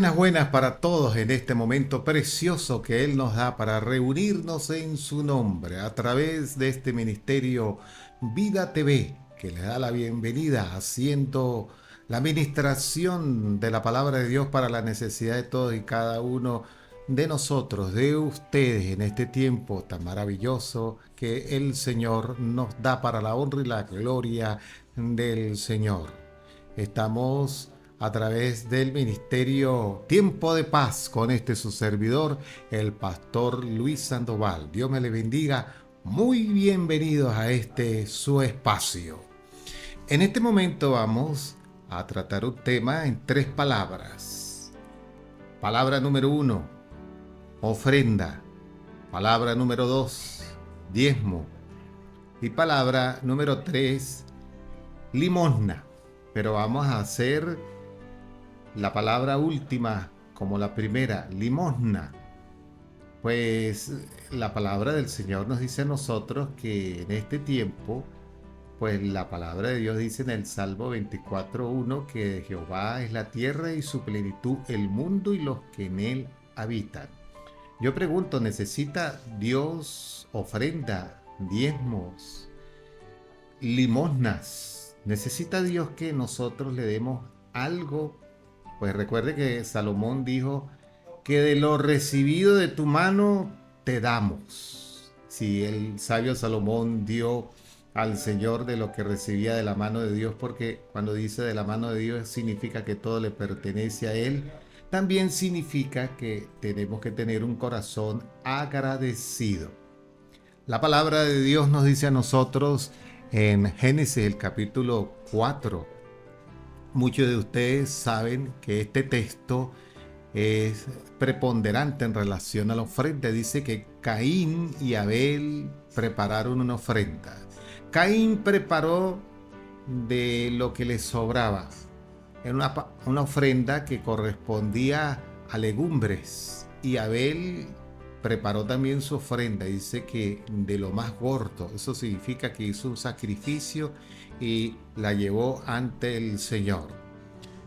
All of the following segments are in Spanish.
buenas para todos en este momento precioso que Él nos da para reunirnos en su nombre a través de este ministerio Vida TV, que le da la bienvenida haciendo la ministración de la palabra de Dios para la necesidad de todos y cada uno de nosotros, de ustedes en este tiempo tan maravilloso que el Señor nos da para la honra y la gloria del Señor. Estamos a través del ministerio Tiempo de Paz con este su servidor, el pastor Luis Sandoval. Dios me le bendiga. Muy bienvenidos a este su espacio. En este momento vamos a tratar un tema en 3 palabras. Palabra número 1, ofrenda. Palabra número 2, diezmo. Y palabra número 3, limosna. Pero vamos a hacer la palabra última como la primera, limosna. Pues la palabra del Señor nos dice a nosotros que en este tiempo, pues la palabra de Dios dice en el Salmo 24:1 que de Jehová es la tierra y su plenitud, el mundo y los que en él habitan. Yo pregunto, ¿necesita Dios ofrenda, diezmos, limosnas? ¿Necesita Dios que nosotros le demos algo? Pues recuerde que Salomón dijo que de lo recibido de tu mano te damos. Si el sabio Salomón dio al Señor de lo que recibía de la mano de Dios, porque cuando dice de la mano de Dios significa que todo le pertenece a Él, también significa que tenemos que tener un corazón agradecido. La palabra de Dios nos dice a nosotros en Génesis el capítulo 4. Muchos de ustedes saben que este texto es preponderante en relación a la ofrenda. Dice que Caín y Abel prepararon una ofrenda. Caín preparó de lo que le sobraba. Era una ofrenda que correspondía a legumbres. Y Abel preparó también su ofrenda. Dice que de lo más gordo. Eso significa que hizo un sacrificio y la llevó ante el Señor.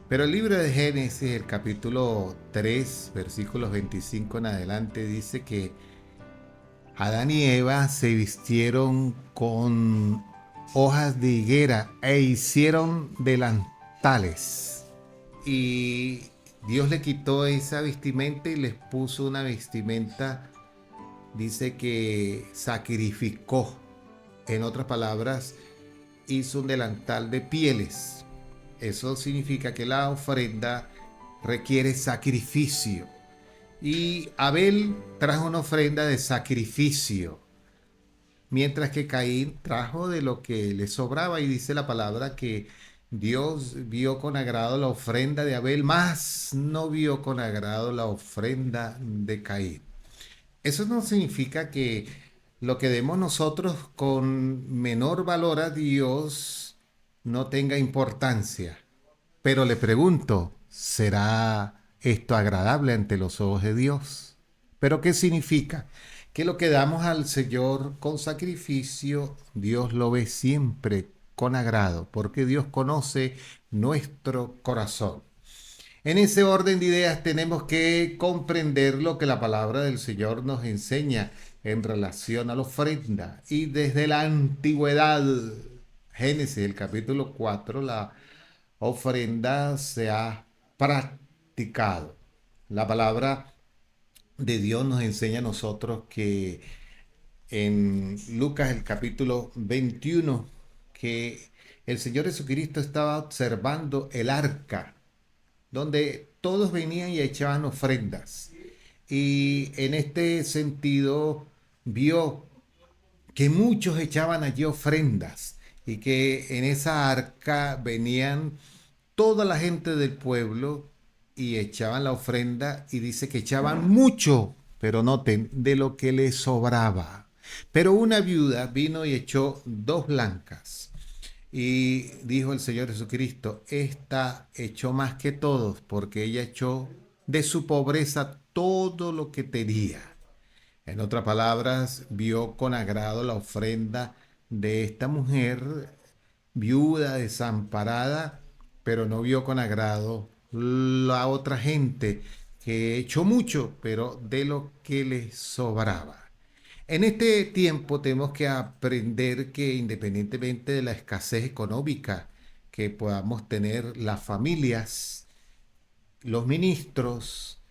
Pero el libro de Génesis, el capítulo 3, versículos 25 en adelante, dice que Adán y Eva se vistieron con hojas de higuera e hicieron delantales. Y Dios le quitó esa vestimenta y les puso una vestimenta, dice que sacrificó. En otras palabras, hizo un delantal de pieles. Eso significa que la ofrenda requiere sacrificio. Y Abel trajo una ofrenda de sacrificio, mientras que Caín trajo de lo que le sobraba. Y dice la palabra que Dios vio con agrado la ofrenda de Abel, mas no vio con agrado la ofrenda de Caín. Eso no significa que lo que demos nosotros con menor valor a Dios no tenga importancia. Pero le pregunto, ¿será esto agradable ante los ojos de Dios? ¿Pero qué significa? Que lo que damos al Señor con sacrificio, Dios lo ve siempre con agrado, porque Dios conoce nuestro corazón. En ese orden de ideas tenemos que comprender lo que la palabra del Señor nos enseña en relación a la ofrenda. Y desde la antigüedad, Génesis, el capítulo 4, la ofrenda se ha practicado. La palabra de Dios nos enseña a nosotros que en Lucas el capítulo 21, que el Señor Jesucristo estaba observando el arca donde todos venían y echaban ofrendas. Y en este sentido vio que muchos echaban allí ofrendas y que en esa arca venían toda la gente del pueblo y echaban la ofrenda y dice que echaban mucho, pero noten, de lo que les sobraba. Pero una viuda vino y echó 2 blancas. Y dijo el Señor Jesucristo, esta echó más que todos, porque ella echó de su pobreza todo lo que tenía. En otras palabras, vio con agrado la ofrenda de esta mujer viuda, desamparada, pero no vio con agrado la otra gente que echó mucho, pero de lo que les sobraba. En este tiempo tenemos que aprender que independientemente de la escasez económica que podamos tener las familias, los ministros,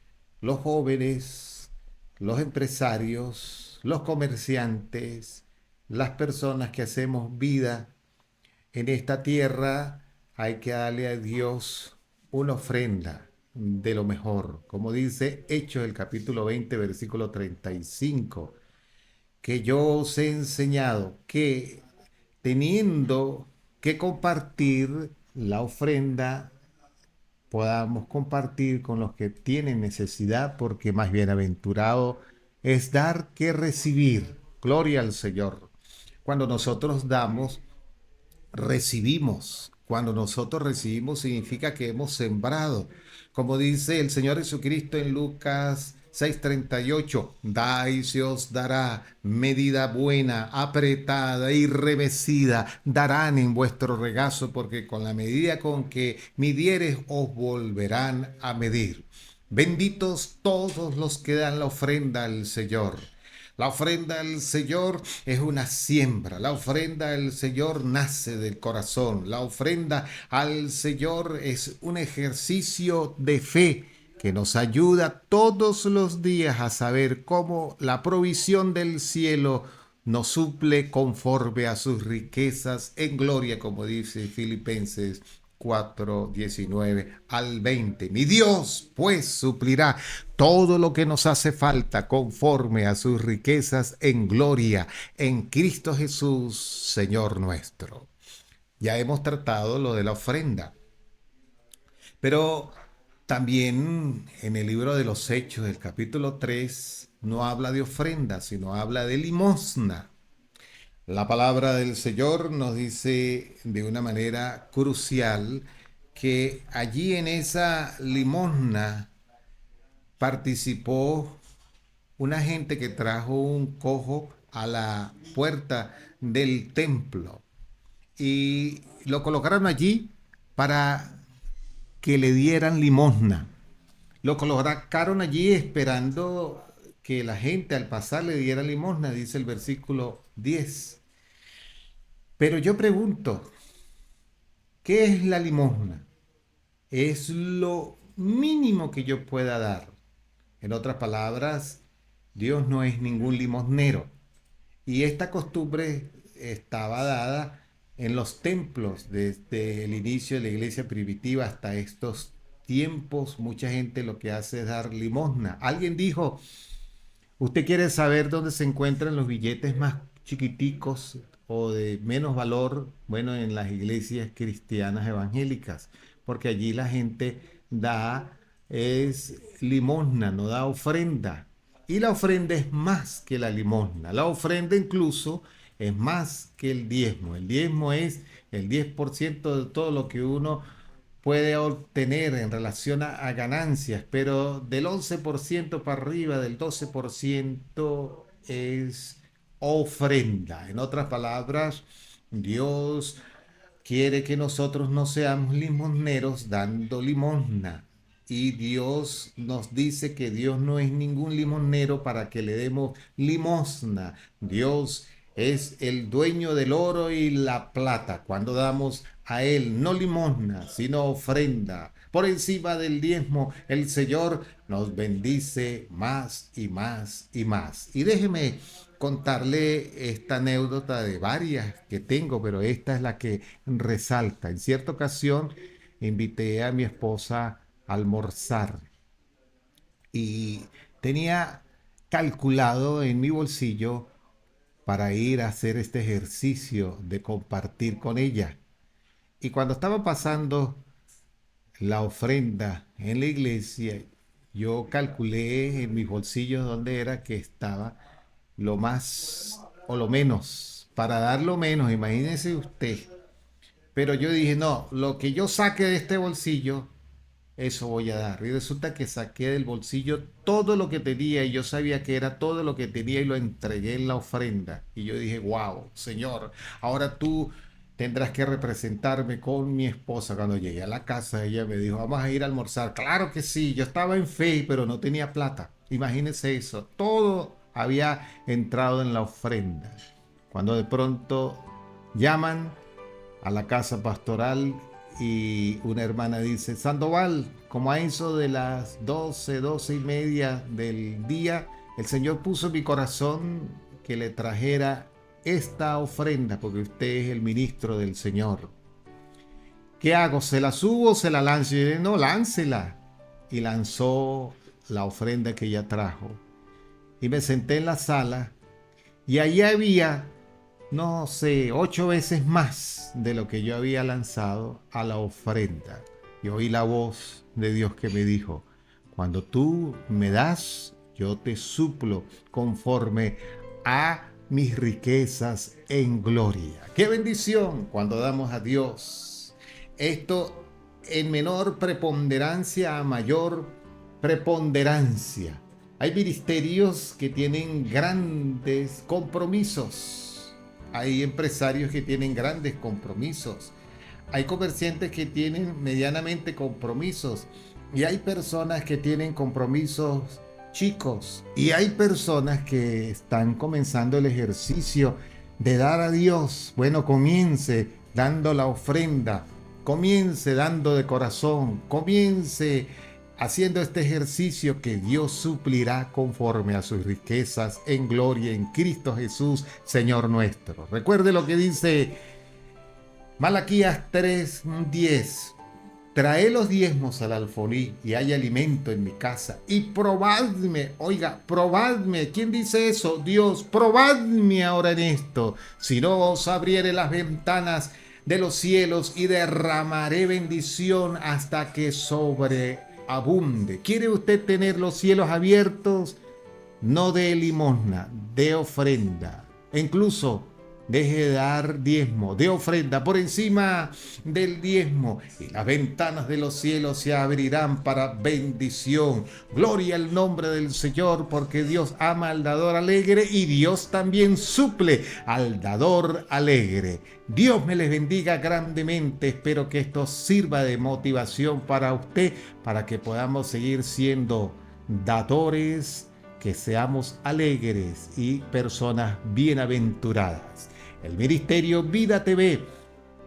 los jóvenes, los empresarios, los comerciantes, las personas que hacemos vida en esta tierra, hay que darle a Dios una ofrenda de lo mejor. Como dice Hechos el capítulo 20, versículo 35, que yo os he enseñado que teniendo que compartir la ofrenda, podamos compartir con los que tienen necesidad, porque más bienaventurado es dar que recibir. Gloria al Señor. Cuando nosotros damos, recibimos. Cuando nosotros recibimos significa que hemos sembrado. Como dice el Señor Jesucristo en Lucas 6:38, da y se os dará medida buena, apretada y remecida, darán en vuestro regazo, porque con la medida con que midieres os volverán a medir. Benditos todos los que dan la ofrenda al Señor. La ofrenda al Señor es una siembra. La ofrenda al Señor nace del corazón. La ofrenda al Señor es un ejercicio de fe que nos ayuda todos los días a saber cómo la provisión del cielo nos suple conforme a sus riquezas en gloria, como dice Filipenses 4:19 al 20. Mi Dios pues suplirá todo lo que nos hace falta conforme a sus riquezas en gloria en Cristo Jesús, Señor nuestro. Ya hemos tratado lo de la ofrenda, pero también en el libro de los Hechos, el capítulo 3, no habla de ofrenda, sino habla de limosna. La palabra del Señor nos dice de una manera crucial que allí en esa limosna participó una gente que trajo un cojo a la puerta del templo y lo colocaron allí para que le dieran limosna. Lo colocaron allí esperando que la gente al pasar le diera limosna, dice el versículo 10. Pero yo pregunto, ¿qué es la limosna? Es lo mínimo que yo pueda dar. En otras palabras, Dios no es ningún limosnero. Y esta costumbre estaba dada en los templos desde el inicio de la iglesia primitiva hasta estos tiempos. Mucha gente lo que hace es dar limosna. Alguien dijo, ¿usted quiere saber dónde se encuentran los billetes más chiquiticos o de menos valor? Bueno, en las iglesias cristianas evangélicas, porque allí la gente da es limosna, no da ofrenda. Y la ofrenda es más que la limosna. La ofrenda incluso es más que el diezmo. El diezmo es el 10% de todo lo que uno puede obtener en relación a ganancias, pero del 11% para arriba, del 12% es ofrenda. En otras palabras, Dios quiere que nosotros no seamos limosneros dando limosna. Y Dios nos dice que Dios no es ningún limosnero para que le demos limosna. Dios es el dueño del oro y la plata. Cuando damos a Él no limosna, sino ofrenda, por encima del diezmo, el Señor nos bendice más y más y más. Y déjeme contarle esta anécdota de varias que tengo, pero esta es la que resalta. En cierta ocasión invité a mi esposa a almorzar y tenía calculado en mi bolsillo para ir a hacer este ejercicio de compartir con ella. Y cuando estaba pasando la ofrenda en la iglesia, yo calculé en mis bolsillos dónde era que estaba lo más o lo menos, para dar lo menos, imagínese usted. Pero yo dije, no, lo que yo saque de este bolsillo, eso voy a dar. Y resulta que saqué del bolsillo todo lo que tenía y yo sabía que era todo lo que tenía y lo entregué en la ofrenda. Y yo dije, wow, Señor, ahora tú tendrás que representarme con mi esposa. Cuando llegué a la casa, ella me dijo, vamos a ir a almorzar. Claro que sí, yo estaba en fe, pero no tenía plata. Imagínense eso, todo había entrado en la ofrenda. Cuando de pronto llaman a la casa pastoral y una hermana dice, Sandoval, como a eso de las 12:30 del día, el Señor puso en mi corazón que le trajera esta ofrenda porque usted es el ministro del Señor. ¿Qué hago? ¿Se la subo o se la lanzo? Y yo dije, no, láncela. Y lanzó la ofrenda que ella trajo. Y me senté en la sala y allí había, no sé, 8 veces más de lo que yo había lanzado a la ofrenda. Y oí la voz de Dios que me dijo, cuando tú me das, yo te suplo conforme a mis riquezas en gloria. ¡Qué bendición cuando damos a Dios! Esto en menor preponderancia a mayor preponderancia. Hay ministerios que tienen grandes compromisos. Hay empresarios que tienen grandes compromisos. Hay comerciantes que tienen medianamente compromisos. Y hay personas que tienen compromisos chicos. Y hay personas que están comenzando el ejercicio de dar a Dios. Bueno, comience dando la ofrenda. Comience dando de corazón. Comience haciendo este ejercicio que Dios suplirá conforme a sus riquezas en gloria en Cristo Jesús, Señor nuestro. Recuerde lo que dice Malaquías 3:10. Trae los diezmos al alfolí y hay alimento en mi casa. Y probadme, oiga, probadme. ¿Quién dice eso? Dios, probadme ahora en esto. Si no os abriere las ventanas de los cielos y derramaré bendición hasta que sobreabunde. ¿Quiere usted tener los cielos abiertos? No dé limosna, dé ofrenda. E incluso deje de dar diezmo, de ofrenda por encima del diezmo y las ventanas de los cielos se abrirán para bendición. Gloria al nombre del Señor, porque Dios ama al dador alegre y Dios también suple al dador alegre. Dios me les bendiga grandemente. Espero que esto sirva de motivación para usted, para que podamos seguir siendo dadores, que seamos alegres y personas bienaventuradas. El Ministerio Vida TV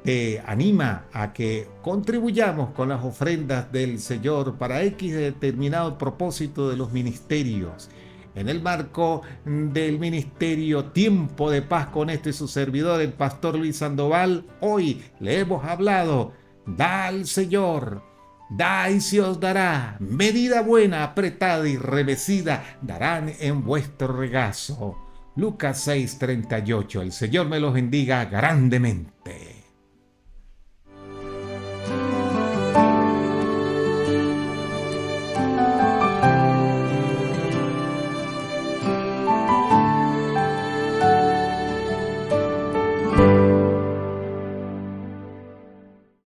te anima a que contribuyamos con las ofrendas del Señor para X determinado propósito de los ministerios. En el marco del ministerio Tiempo de Paz con este su servidor, el pastor Luis Sandoval, hoy le hemos hablado, da al Señor, da y se os dará, medida buena, apretada y revestida, darán en vuestro regazo. Lucas 6:38. El Señor me los bendiga grandemente.